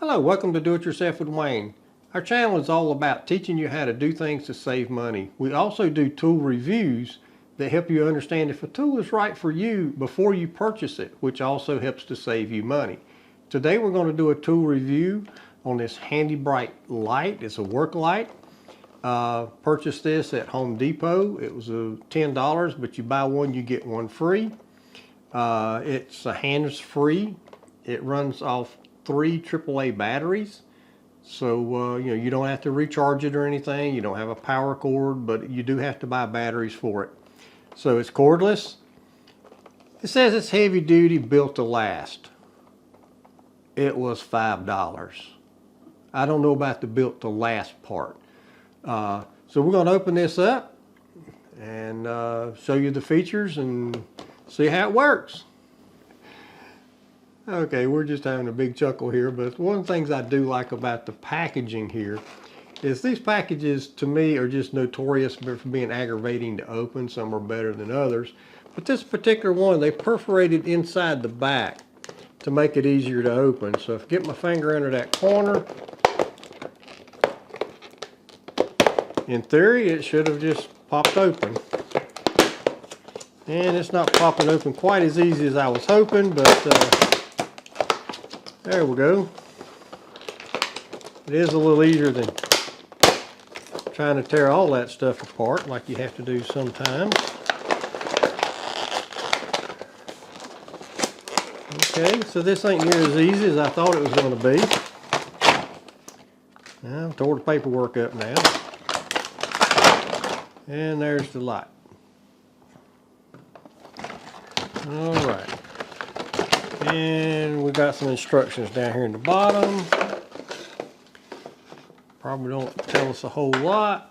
Hello, welcome to Do It Yourself with Wayne. Our channel is all about teaching you how to do things to save money. We also do tool reviews that help you understand if a tool is right for you before you purchase it, which also helps to save you money. Today we're going to do a tool review on this Handy Brite light. It's a work light. Purchased this at Home Depot. It was $10, but you buy one, you get one free. It's hands-free. It runs off 3 AAA batteries, so you don't have to recharge it or anything. You don't have a power cord, but you do have to buy batteries for it. So it's cordless. It says it's heavy duty, built to last. It was $5. I don't know about the built to last part. So we're going to open this up and show you the features and see how it works. Okay, we're just having a big chuckle here, but one of the things I do like about the packaging here is these packages to me are just notorious for being aggravating to open. Some are better than others, but this particular one, they perforated inside the back to make it easier to open. So if I get my finger under that corner, in theory it should have just popped open. And it's not popping open quite as easy as I was hoping, but there we go. It is a little easier than trying to tear all that stuff apart like you have to do sometimes. Okay, so this ain't near as easy as I thought it was going to be. Now, I've tore the paperwork up now. And there's the light. All right. And we got some instructions down here in the bottom. Probably don't tell us a whole lot.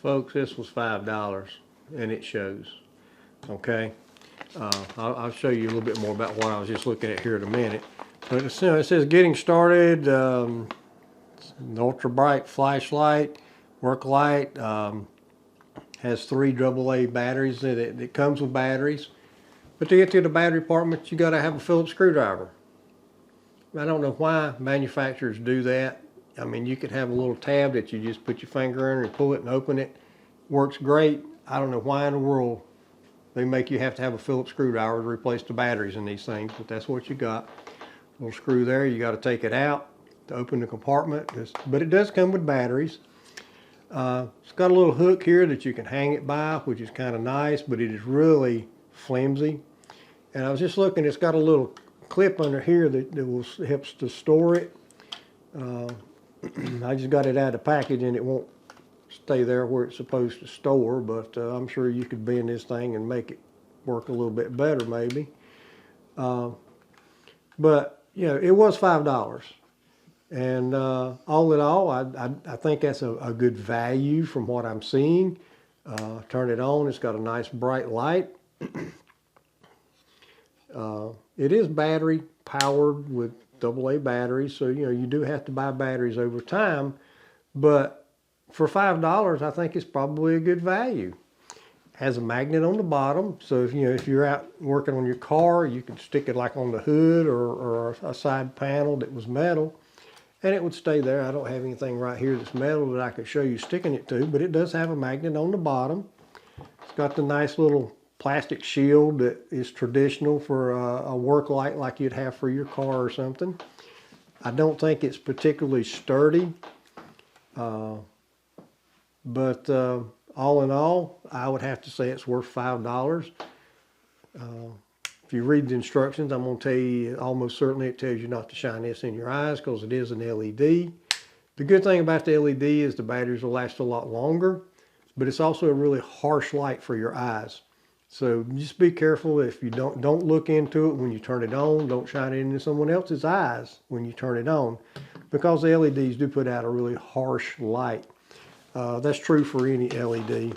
Folks, this was $5 and it shows. Okay, I'll show you a little bit more about what I was just looking at here in a minute. But it says getting started, an ultra bright flashlight, work light, has 3 AAA batteries. It comes with batteries, but to get to the battery department, you got to have a Phillips screwdriver. I don't know why manufacturers do that. I mean, you could have a little tab that you just put your finger in and pull it and open it. Works great. I don't know why in the world they make you have to have a Phillips screwdriver to replace the batteries in these things, but that's what you got. Little screw there, you got to take it out to open the compartment. But it does come with batteries. It's got a little hook here that you can hang it by, which is kind of nice, but it is really flimsy. And I was just looking, it's got a little clip under here that helps to store it. I just got it out of the package and it won't stay there where it's supposed to store, but I'm sure you could bend this thing and make it work a little bit better maybe. But you know, it was $5, and all in all, I think that's a good value from what I'm seeing. Turn it on, it's got a nice bright light. It is battery powered with AA batteries, so you know you do have to buy batteries over time, but for $5 I think it's probably a good value. Has a magnet on the bottom, so if you're out working on your car, you can stick it like on the hood or a side panel that was metal, and it would stay there. I don't have anything right here that's metal that I could show you sticking it to, but it does have a magnet on the bottom. It's got the nice little plastic shield that is traditional for a work light like you'd have for your car or something. I don't think it's particularly sturdy, but all in all, I would have to say it's worth $5. If you read the instructions, I'm going to tell you, almost certainly it tells you not to shine this in your eyes because it is an LED. The good thing about the LED is the batteries will last a lot longer, but it's also a really harsh light for your eyes. So just be careful. If you don't look into it when you turn it on. Don't shine it into someone else's eyes when you turn it on, because the LEDs do put out a really harsh light. That's true for any LED.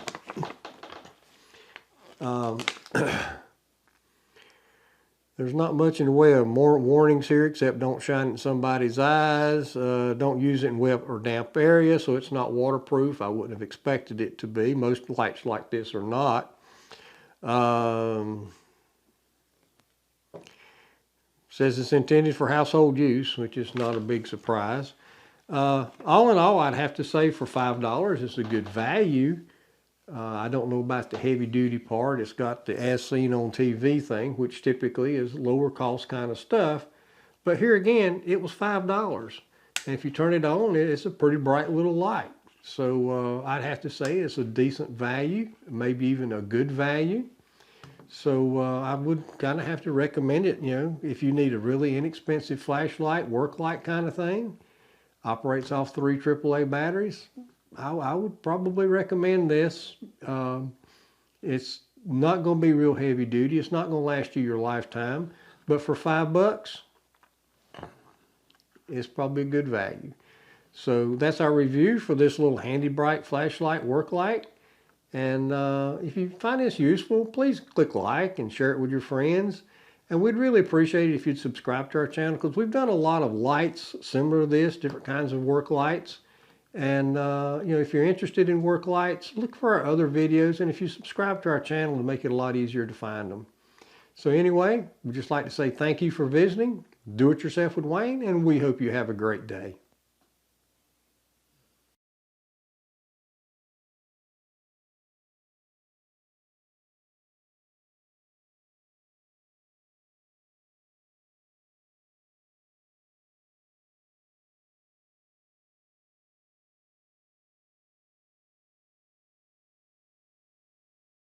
There's not much in the way of more warnings here, except don't shine it in somebody's eyes. Don't use it in wet or damp areas, so it's not waterproof. I wouldn't have expected it to be. Most lights like this are not. Says it's intended for household use, which is not a big surprise. All in all, I'd have to say for $5, it's a good value. I don't know about the heavy duty part. It's got the as seen on TV thing, which typically is lower cost kind of stuff. But here again, it was $5. And if you turn it on, it's a pretty bright little light. So I'd have to say it's a decent value, maybe even a good value. So I would kind of have to recommend it, you know, if you need a really inexpensive flashlight, work light kind of thing. Operates off 3 AAA batteries. I would probably recommend this. It's not going to be real heavy duty. It's not going to last you your lifetime. But for $5, it's probably a good value. So that's our review for this little Handy Brite flashlight work light. And if you find this useful, please click like and share it with your friends. And we'd really appreciate it if you'd subscribe to our channel, because we've done a lot of lights similar to this, different kinds of work lights. And you know, if you're interested in work lights, look for our other videos. And if you subscribe to our channel, it'll make it a lot easier to find them. So anyway, we'd just like to say thank you for visiting. Do it yourself with Wayne, and we hope you have a great day.